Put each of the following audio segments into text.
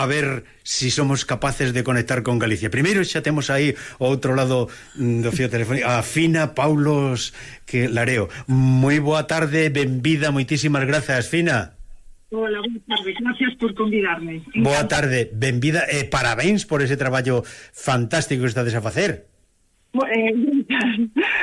a ver si somos capaces de conectar con Galicia. Primeiro xa temos aí ao outro lado do fío telefónico a Fina Paulos que Lareo. Moi boa tarde, benvida, moitísimas grazas, Fina. Hola, boa tarde, gracias por convidarme. Boa tarde, benvida e parabéns por ese traballo fantástico que estades a facer.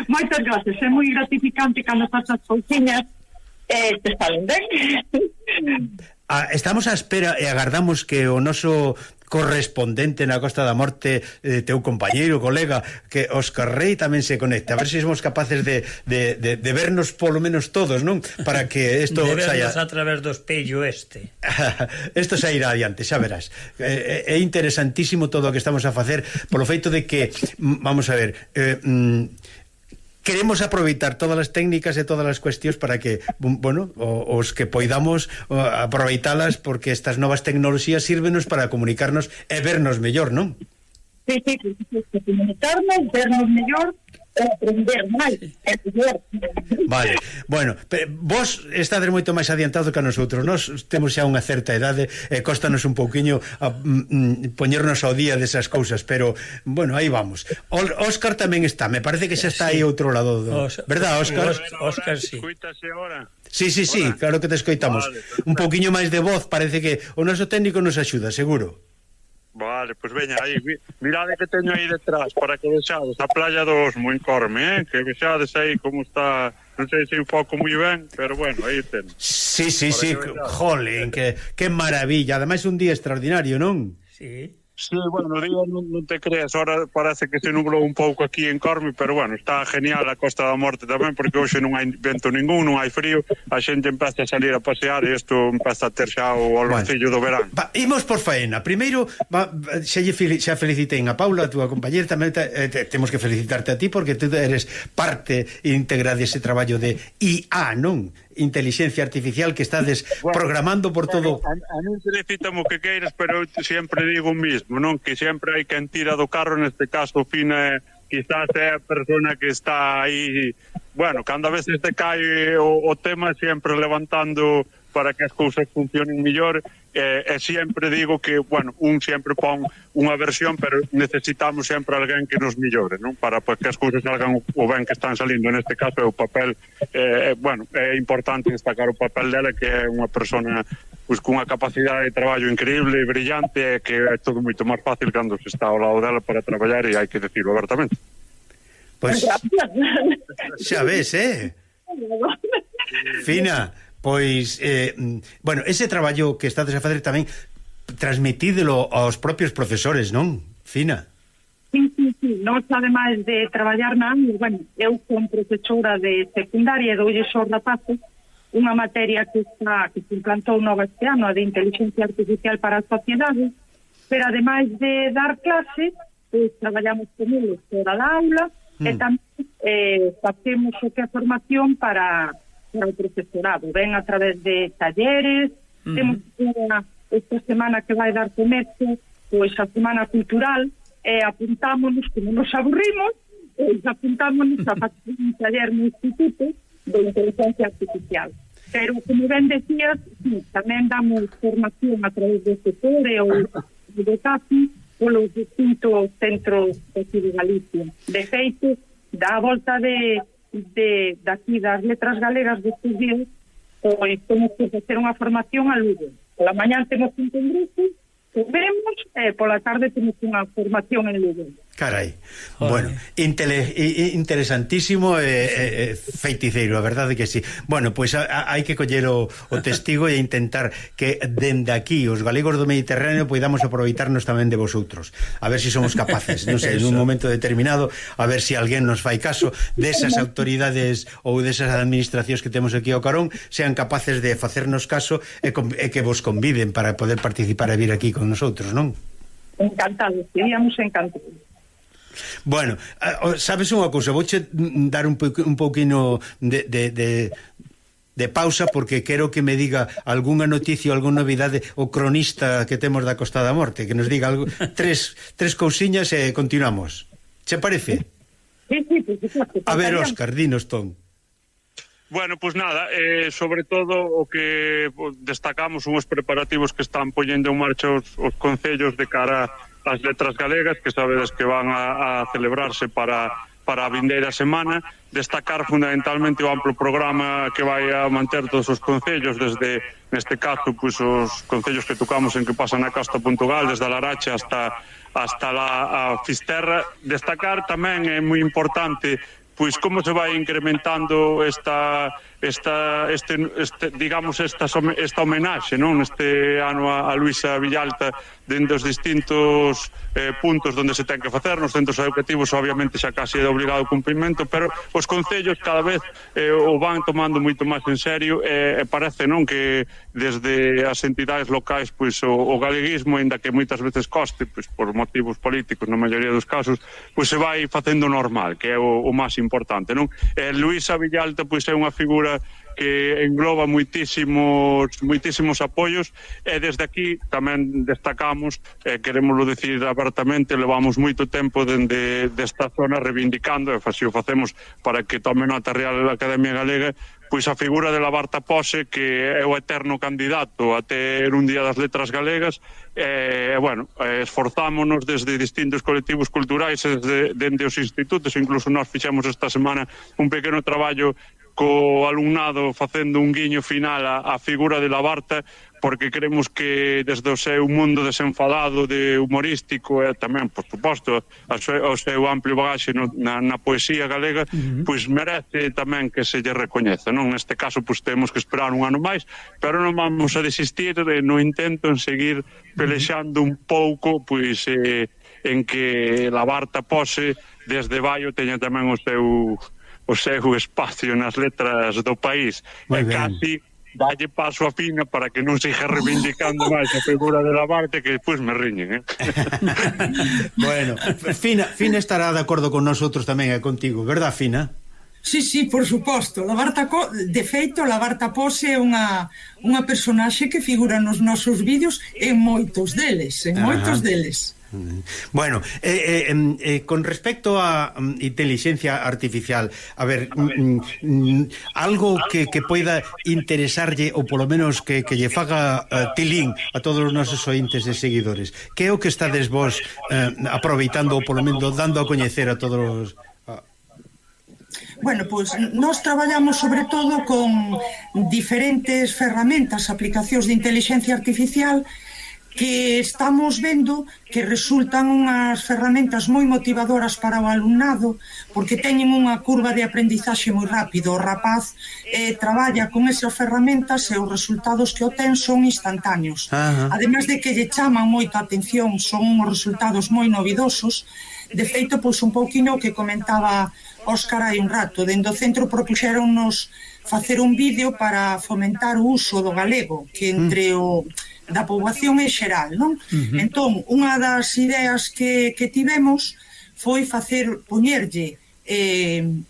Moitas gracias, é moi gratificante cando pasas cousiñas te salen ben. Estamos á espera e agardamos que o noso correspondente na Costa da Morte, teu compañeiro, colega, que Óscar Rei tamén se conecte, a ver se somos capaces de vernos polo menos todos, non? Para que isto saia a través do espello este. Isto sairá adiante, xa verás. É interesantísimo todo o que estamos a facer polo feito de que, vamos a ver, queremos aproveitar todas as técnicas e todas as cuestións para que, bueno, os que poidamos aproveitalas, porque estas novas tecnoloxías sírvenos para comunicarnos e vernos mellor, non? Sí, comunicarnos, vernos mellor e aprender máis. Vale, bueno, vos estades moito máis adiantado que a nosotros. Nós temos xa unha certa idade e costanos un pouquiño poñernos ao día desas cousas, pero, bueno, aí vamos. Óscar tamén está, me parece que xa está aí outro lado verdad, Óscar? Óscar, sí. Sí, claro que te escoitamos. Un pouquiño máis de voz, parece que o noso técnico nos axuda, seguro. Vale, pois veña aí, mirade que teño aí detrás para que vexades a Playa do Osmo en Corme, que vexades aí como está, non sei se enfoco moi ben, pero bueno, aí ten. Sí, jolín, que maravilla, ademais un día extraordinario, non? Sí. Sí, bueno, no día non te creas, ahora parece que se nublou un pouco aquí en Corme, pero bueno, está genial a Costa da Morte tamén, porque hoxe non hai vento ningún, non hai frío, a xente empeza a salir a pasear e isto empeza a ter xa o olorcillo do verán. Imos por faena. Primeiro, xa felicitei a Paula, a túa compañera, tamén temos que felicitarte a ti, porque tú eres parte íntegra dese traballo de IA, non? Inteligencia artificial que estades programando por todo. A mí felicítame o que queiras, pero eu sempre digo o mismo, non? Que sempre hai quen tira do carro, neste caso Fina quizás é a persona que está aí, bueno, cando a veces te cae o tema, sempre levantando para que as cousas funcionen mellor, e sempre digo que, bueno, un sempre pon unha versión, pero necesitamos sempre alguén que nos millore, non? Para que as cousas salgan o ben que están salindo. Neste caso é o papel, bueno, é importante destacar o papel dela, que é unha persona pois cunha capacidade de traballo increíble e brillante, que é todo moito máis fácil cando se está ao lado dela para traballar, e hai que decirlo abertamente. Pois xa ves, Fina. Pois, bueno, ese traballo que estades a facer tamén transmitídelo aos propios profesores, non, Fina? Sí. Nós, ademais de traballar na ANU, bueno, eu son profesora de secundaria e doulle aos rapaces unha materia que se implantou nova este ano, a de inteligencia artificial para a sociedade, pero ademais de dar clase, pues, traballamos con eles fora da aula e tamén facemos o que é formación para o profesorado, ven a través de talleres, temos esta semana que vai dar comercio, pois a semana cultural, apuntámonos, como nos aburrimos, apuntámonos a facer un taller no instituto de inteligencia artificial. Pero, como ben decías, sí, tamén damos formación a través do CEPORE ou do CAPI polos distintos centros de Galicia. De feito, dá a volta daqui das letras galegas destes días, pois temos que facer unha formación a Lugo. Pola mañá temos un congreso, comemos, e pola tarde temos unha formación en Lugo. Carai, bueno, interesantísimo e feiticeiro, a verdade que sí. Bueno, pois hai que coller o testigo e intentar que dende aquí os galegos do Mediterráneo poidamos aproveitarnos tamén de vosotros, a ver se somos capaces, non sei, nun momento determinado, a ver se alguén nos fai caso desas autoridades ou desas administracións que temos aquí ao carón, sean capaces de facernos caso e que vos conviden para poder participar e vir aquí con nosotros, non? Encantados, seríamos encantados. Bueno, sabes unha cousa, vouche dar un pouquinho de pausa, porque quero que me diga algunha noticia ou algunha novidade o cronista que temos da Costa da Morte, que nos diga algo, tres cousiñas e continuamos. Che parece? Sí, a ver, Óscar, dinos ton. Bueno, pois nada, sobre todo o que destacamos son os preparativos que están poñendo en marcha os concellos de cara ás letras galegas, que sabedes que van a celebrarse para a vindeira semana. Destacar fundamentalmente o amplo programa que vai a manter todos os concellos, desde, neste caso, pois os concellos que tocamos en que pasan a Casta Puntugal, desde a Larache hasta a Fisterra. Destacar tamén é moi importante pois como se vai incrementando esta homenaxe, non? Este ano a Luisa Villalta dentro dos distintos puntos onde se ten que facer. Nos centros educativos obviamente xa casi é de obligado cumprimento, pero os concellos cada vez o van tomando moito máis en serio, e parece, non, que desde as entidades locais pois o galeguismo, ainda que moitas veces coste, pois por motivos políticos na maioría dos casos, pois se vai facendo normal, que é o máis importante, non? Luisa Villalta pois é unha figura que engloba moitísimos apoios, e desde aquí tamén destacamos, queremoslo decir abertamente, levamos moito tempo desta zona reivindicando, e así o facemos para que tome nota a Real Academia Galega, pois a figura de Labarta Pose, que é o eterno candidato a ter un Día das Letras Galegas. Bueno, esforzámonos desde distintos colectivos culturais e dende os institutos, incluso nós fixemos esta semana un pequeno traballo co alumnado facendo un guiño final á figura de Labarta, porque creemos que desde o seu mundo desenfadado de humorístico e tamén, por suposto, o seu amplio bagaxe na poesía galega, pois merece tamén que se lle recoñeza, non? Neste caso, pois temos que esperar un ano máis, pero non vamos a desistir no intento en seguir pelexando un pouco, pois en que Labarta Pose desde Baio teña tamén o seu espacio nas letras do país. E casi dalle paso a Fina para que non siga reivindicando máis a figura de Labarta, que despois me riñen, Bueno, Fina estará de acordo con nosotros tamén e contigo, verdad, Fina? Sí, por suposto. De feito, Labarta Pose é unha personaxe que figura nos nosos vídeos en moitos deles, Bueno, con respecto a inteligencia artificial, a ver, algo que poida interesarlle, ou polo menos que lle faga tilín a todos os nosos ointes e seguidores, que é o que estades vos aproveitando, ou polo menos dando a coñecer a todos os... Bueno, pois nós traballamos sobre todo con diferentes ferramentas, aplicacións de inteligencia artificial, que estamos vendo que resultan unhas ferramentas moi motivadoras para o alumnado, porque teñen unha curva de aprendizaxe moi rápido. O rapaz traballa con esas ferramentas e os resultados que obtén son instantáneos. Ademais de que lle chaman moita atención, son uns resultados moi novidosos. De feito, pois un pouquinho o que comentaba Óscar hai un rato, dende o centro propuxéronnos facer un vídeo para fomentar o uso do galego, que entre da poboación en xeral, non? Entón, unha das ideas que tivemos foi poñerlle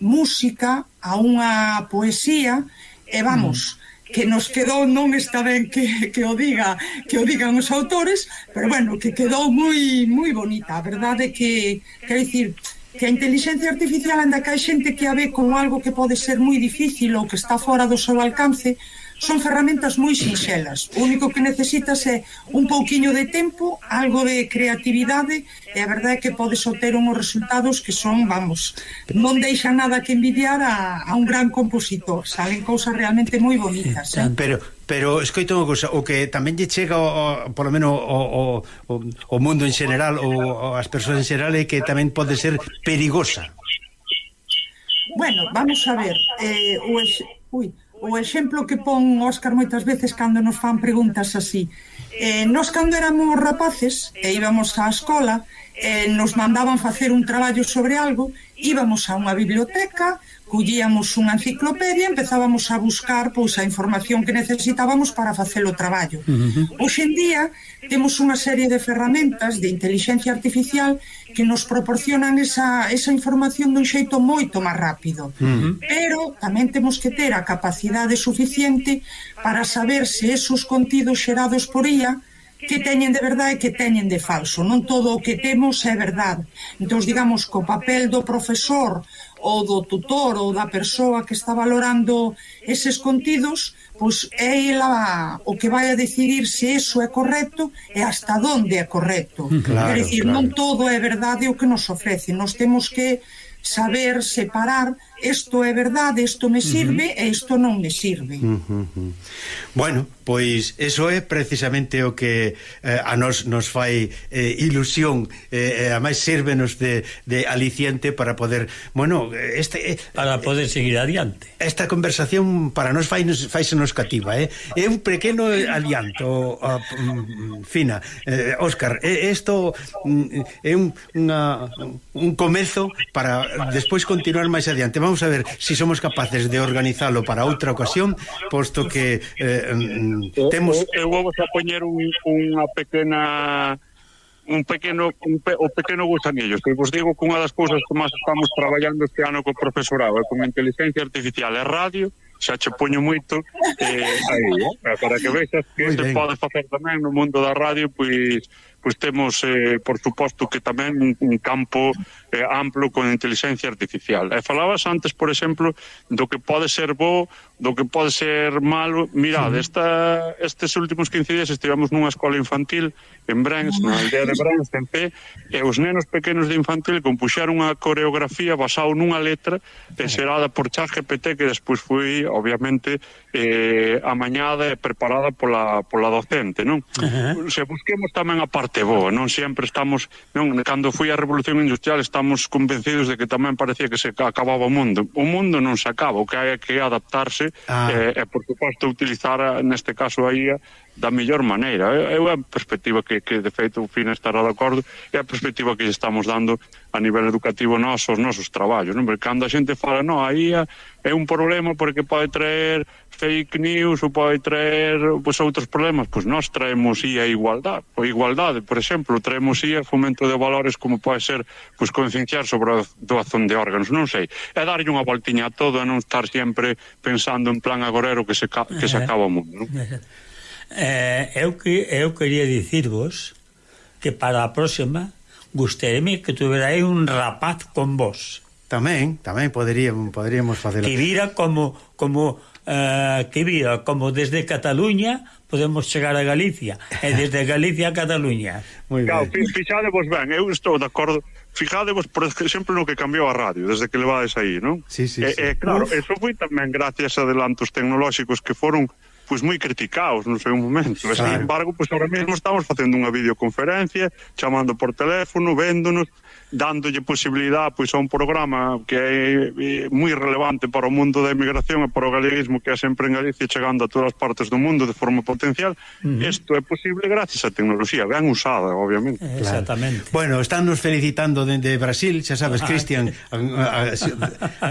música a unha poesía, e vamos, que nos quedou, non está ben que o digan os autores, pero bueno, que quedou moi bonita. A verdade é que, quero dicir, que a inteligencia artificial, anda que hai xente que a ve como algo que pode ser moi difícil ou que está fora do seu alcance, son ferramentas moi sinxelas. O único que necesitas é un pouquiño de tempo, algo de creatividade, e a verdade é que podes obter unhos resultados que son, vamos, non deixa nada que envidiar a un gran compositor. Salen cousas realmente moi bonitas. Pero escoito unha cousa, o que tamén lle chega polo menos o mundo en xeral, ou as persoas en xeral, é que tamén pode ser perigosa. Bueno, vamos a ver, o exemplo que pon Óscar moitas veces cando nos fan preguntas así. Nós cando éramos rapaces e íbamos á escola, nos mandaban facer un traballo sobre algo, íbamos a unha biblioteca, collíamos unha enciclopedia, empezábamos a buscar pois a información que necesitábamos para facer o traballo. Hoxe en día temos unha serie de ferramentas de inteligencia artificial que nos proporcionan esa información dun xeito moito máis rápido. Pero tamén temos que ter a capacidade suficiente para saber se esos contidos xerados por IA que teñen de verdade e que teñen de falso. Non todo o que temos é verdade. Entón, digamos, co papel do profesor ou do tutor ou da persoa que está valorando eses contidos, pois é ela o que vai a decidir se eso é correcto e hasta onde é correcto. Claro, É dicir, claro. non todo é verdade o que nos ofrece. Nos temos que saber separar isto é verdade, isto me sirve e isto non me sirve. Bueno, pois eso é precisamente o que a nos fai ilusión, a máis sírvenos de aliciente para poder, bueno, Para poder seguir adiante. esta conversación para nos faisenos cativa, é un pequeno alianto, Fina, Óscar, isto é un comezo para despois continuar máis adiante. Vamos a ver se somos capaces de organizalo para outra ocasión, posto que temos... Eu vou a poñer unha pequena o pequeno gusanillo, que vos digo que unha das cousas que máis estamos traballando este ano co profesorado é con inteligencia artificial e radio, xa che poño moito aí, para que vexas que se pode facer tamén no mundo da radio, pois temos, por suposto, que tamén un campo amplo con inteligencia artificial. E falabas antes, por exemplo, do que pode ser bo, do que pode ser malo. Mirad, estes últimos 15 días estivemos nunha escola infantil en Brens, na aldea de Brens, en P, e os nenos pequenos de infantil compuxeron unha coreografía basada nunha letra xerada por ChatGPT, que despois foi, obviamente, amañada e preparada pola docente, non? Se busquemos tamén a parte boa, non sempre estamos, non, cando foi a Revolución Industrial estamos convencidos de que tamén parecía que se acababa o mundo. O mundo non se acaba, o que hai que adaptarse e, por suposto, utilizar neste caso a IA da mellor maneira. É a perspectiva que de feito o Fina estará de acordo, é a perspectiva que estamos dando a nivel educativo aos nosos traballos, non? Porque cando a xente fala, non, a IA é un problema porque pode traer fake news ou pode traer outros problemas, pois nós traemos IA a igualdade, por exemplo, traemos IA fomento de valores como pode ser concienciar sobre a doazón de órganos, non sei, é darlle unha voltiña a todo e non estar sempre pensando en plan agorero que se acaba o mundo, non? Eu quería dicirvos que para a próxima gustaríame que tuverais un rapaz con vos. Tamén poderíamos facelo. Que vira como desde Cataluña podemos chegar a Galicia e desde Galicia a Cataluña. Moi ben. Claro, fixadevos ben, eu estou de acordo. Fijadevos, por exemplo, no que cambiou a radio desde que levades aí, non? Sí. Claro, eso foi tamén gracias a adelantos tecnolóxicos que foron moi criticados no seu momento. Claro. Sin embargo, ahora mesmo estamos facendo unha videoconferencia, chamando por teléfono, véndonos, dándolle posibilidade a un programa que é moi relevante para o mundo da emigración e para o galeguismo, que é sempre en Galicia, chegando a todas as partes do mundo de forma potencial. Isto é posible gracias á tecnoloxía, ben usada, obviamente. Exactamente. Bueno, estánnos felicitando dende Brasil, xa sabes, Cristian,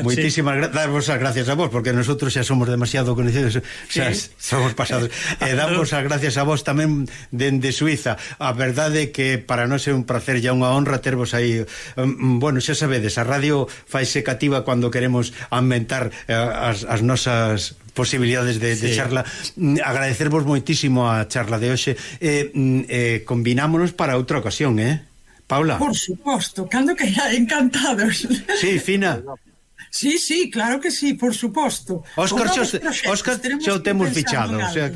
moitísimas damos as gracias a vos, porque nosotros xa somos demasiado conocidos, xa somos pasados, e damos as gracias a vos tamén dende Suiza. A verdade é que para nós é un placer e unha honra tervos aí. Bueno, xa sabedes, a radio faise cativa cando queremos aumentar as nosas posibilidades de charla. Agradecervos moitísimo a charla de hoxe e combinámonos para outra ocasión, Paula? Por suposto, cando que encantados. Sí, Fina. Sí, claro que sí, por suposto. Óscar xa o temos fichado, o sea que